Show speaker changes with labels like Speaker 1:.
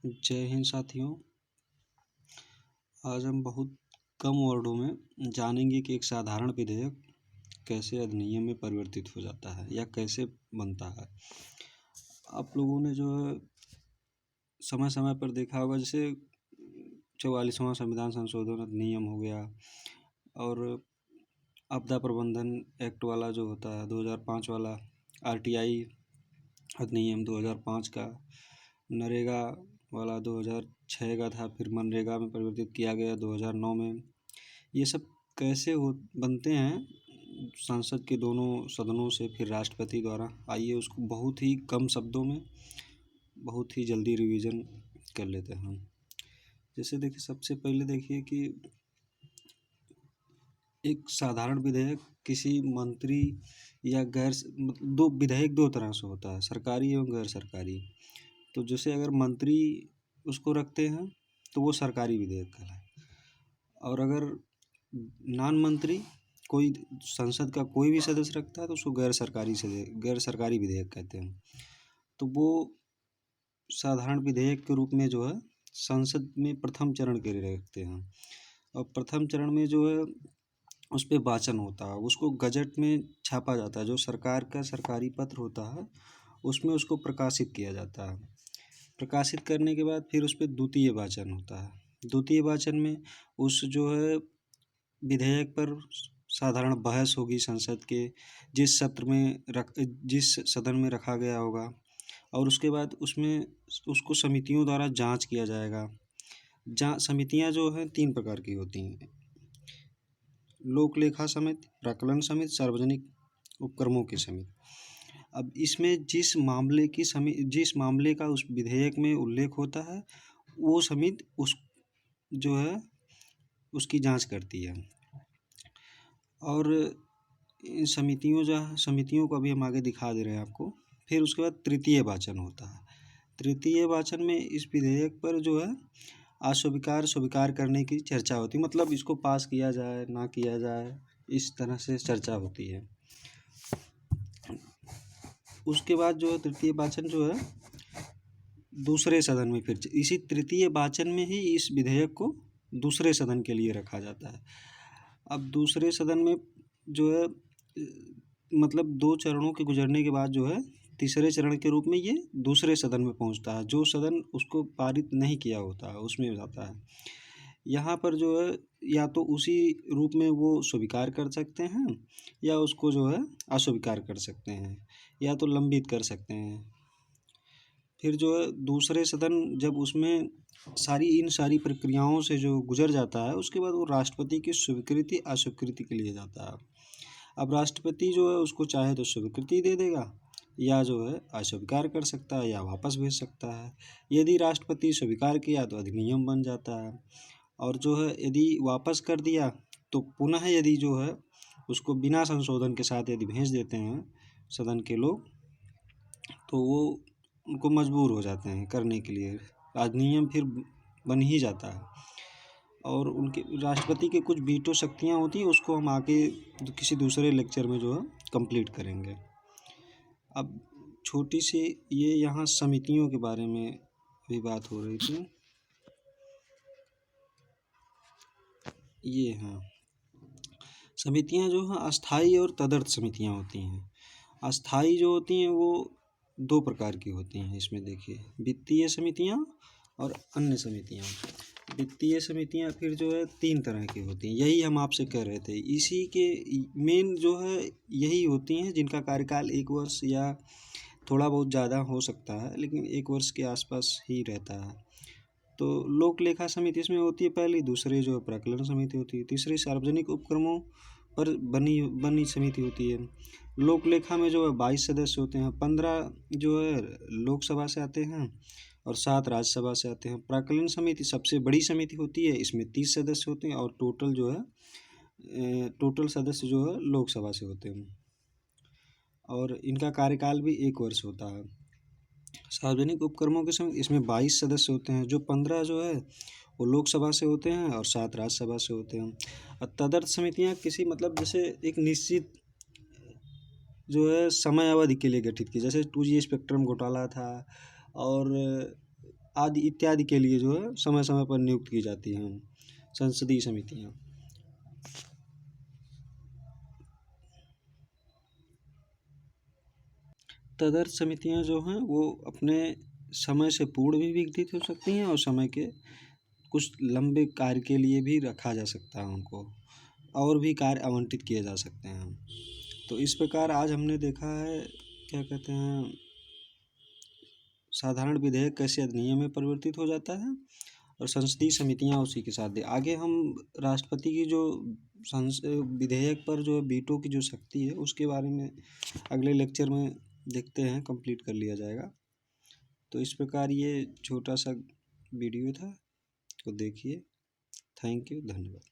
Speaker 1: जय हिंद साथियों। आज हम बहुत कम वर्डों में जानेंगे कि एक साधारण विधेयक कैसे अधिनियम में परिवर्तित हो जाता है या कैसे बनता है। आप लोगों ने जो है समय समय पर देखा होगा, जैसे 44वां संविधान संशोधन अधिनियम हो गया और आपदा प्रबंधन एक्ट वाला जो होता है 2005 वाला, RTI अधिनियम 2005 का, नरेगा वाला 2006 का था, फिर मनरेगा में परिवर्तित किया गया 2009 में। ये सब कैसे बनते हैं संसद के दोनों सदनों से, फिर राष्ट्रपति द्वारा। आइए उसको बहुत ही कम शब्दों में बहुत ही जल्दी रिवीजन कर लेते हैं हम। जैसे देखिए, सबसे पहले देखिए कि एक साधारण विधेयक किसी मंत्री या दो विधेयक दो तरह से होता है, सरकारी एवं गैर सरकारी। तो जैसे अगर मंत्री उसको रखते हैं तो वो सरकारी विधेयक कहलाए, और अगर नॉन मंत्री कोई संसद का कोई भी सदस्य रखता है तो उसको गैर सरकारी विधेयक कहते हैं। तो वो साधारण विधेयक के रूप में जो है संसद में प्रथम चरण के लिए रखते हैं, और प्रथम चरण में जो है उस पर वाचन होता है, उसको गजट में छापा जाता है। जो सरकार का सरकारी पत्र होता है उसमें उसको प्रकाशित किया जाता है। प्रकाशित करने के बाद फिर उस पर द्वितीय वाचन होता है। द्वितीय वाचन में उस जो है विधेयक पर साधारण बहस होगी संसद के जिस सदन में रखा गया होगा, और उसके बाद उसमें उसको समितियों द्वारा जांच किया जाएगा। समितियां जो हैं 3 प्रकार की होती हैं: लोक लेखा समिति, प्राक्कलन समिति, सार्वजनिक उपक्रमों की समिति। अब इसमें जिस मामले का उस विधेयक में उल्लेख होता है वो समिति जो है उसकी जांच करती है। और इन समितियों को अभी हम आगे दिखा दे रहे हैं आपको। फिर उसके बाद तृतीय वाचन होता है। तृतीय वाचन में इस विधेयक पर जो है स्वीकार करने की चर्चा होती है, मतलब इसको पास किया जाए ना किया जाए, इस तरह से चर्चा होती है। उसके बाद जो है तृतीय वाचन जो है दूसरे सदन में, फिर इसी तृतीय वाचन में ही इस विधेयक को दूसरे सदन के लिए रखा जाता है। अब दूसरे सदन में जो है मतलब 2 चरणों के गुजरने के बाद जो है तीसरे चरण के रूप में ये दूसरे सदन में पहुंचता है। जो सदन उसको पारित नहीं किया होता है उसमें जाता है। यहाँ पर जो है या तो उसी रूप में वो स्वीकार कर सकते हैं या उसको जो है अस्वीकार कर सकते हैं, या तो लंबित कर सकते हैं। फिर जो है दूसरे सदन जब उसमें इन सारी प्रक्रियाओं से जो गुजर जाता है उसके बाद वो राष्ट्रपति की स्वीकृति अस्वीकृति के लिए जाता है। अब राष्ट्रपति जो है उसको चाहे तो स्वीकृति दे देगा, या जो है अस्वीकार कर सकता है, या वापस भेज सकता है। यदि राष्ट्रपति स्वीकार किया तो अधिनियम बन जाता है, और जो है यदि वापस कर दिया तो पुनः यदि जो है उसको बिना संशोधन के साथ यदि भेज देते हैं सदन के लोग, तो वो उनको मजबूर हो जाते हैं करने के लिए, अधिनियम फिर बन ही जाता है। और उनके राष्ट्रपति के कुछ वीटो शक्तियाँ होती हैं, उसको हम आगे किसी दूसरे लेक्चर में जो है कंप्लीट करेंगे। अब छोटी सी ये यहाँ समितियों के बारे में भी बात हो रही थी। ये हाँ, समितियाँ जो हैं अस्थाई और तदर्थ समितियाँ होती हैं। अस्थाई जो होती हैं वो 2 प्रकार की होती हैं। इसमें देखिए, वित्तीय समितियाँ और अन्य समितियाँ। वित्तीय समितियाँ फिर जो है 3 तरह की होती हैं, यही हम आपसे कह रहे थे। इसी के मेन जो है यही होती हैं जिनका कार्यकाल 1 वर्ष या थोड़ा बहुत ज़्यादा हो सकता है, लेकिन 1 वर्ष के आसपास ही रहता है। तो लोक लेखा समिति इसमें होती है पहली, दूसरी जो है प्राक्कलन समिति होती है, तीसरी सार्वजनिक उपक्रमों पर बनी समिति होती है। लोक लेखा में जो है 22 सदस्य होते हैं, 15 जो है लोकसभा से आते हैं और 7 राज्यसभा से आते हैं। प्राक्कलन समिति सबसे बड़ी समिति होती है, इसमें 30 सदस्य होते हैं, और टोटल सदस्य जो है लोकसभा से होते हैं, और इनका कार्यकाल भी 1 वर्ष होता है। सार्वजनिक उपक्रमों के समय इसमें 22 सदस्य होते हैं, जो 15 जो है वो लोकसभा से होते हैं और 7 राज्यसभा से होते हैं। और तदर्थ समितियां किसी मतलब जैसे एक निश्चित जो है समय अवधि के लिए गठित की, जैसे 2G स्पेक्ट्रम घोटाला था, और आदि इत्यादि के लिए जो है समय समय पर नियुक्त की जाती हैं संसदीय समितियाँ। तदर्थ समितियाँ जो हैं वो अपने समय से पूर्व भी विघटित हो सकती हैं और समय के कुछ लंबे कार्य के लिए भी रखा जा सकता है उनको, और भी कार्य आवंटित किए जा सकते हैं। तो इस प्रकार आज हमने देखा है, क्या कहते हैं, साधारण विधेयक कैसे अधिनियम में परिवर्तित हो जाता है और संसदीय समितियाँ उसी के साथ दे। आगे हम राष्ट्रपति की जो विधेयक पर जो वीटो की जो शक्ति है उसके बारे में अगले लेक्चर में देखते हैं, कंप्लीट कर लिया जाएगा। तो इस प्रकार ये छोटा सा वीडियो था, तो देखिए। थैंक यू, धन्यवाद।